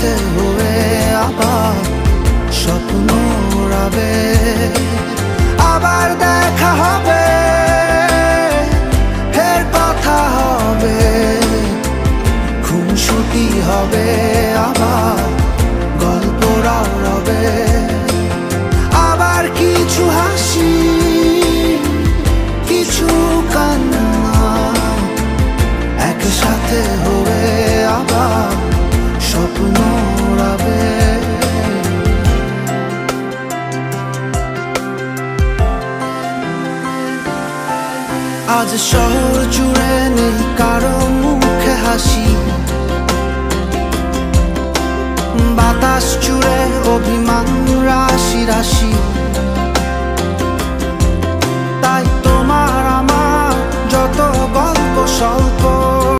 একসাথে হয়ে আবার স্বপ্ন উড়াবে, আবার দেখা হবে, ফের কথা হবে, খুনসুটি হবে, আবার গল্পরাও রবে, আবার কিছু হাসি কিছু কান্না একসাথে হয়ে আবার স্বপ্ন উড়াবে। আজ শহর জুড়ে নেই কারো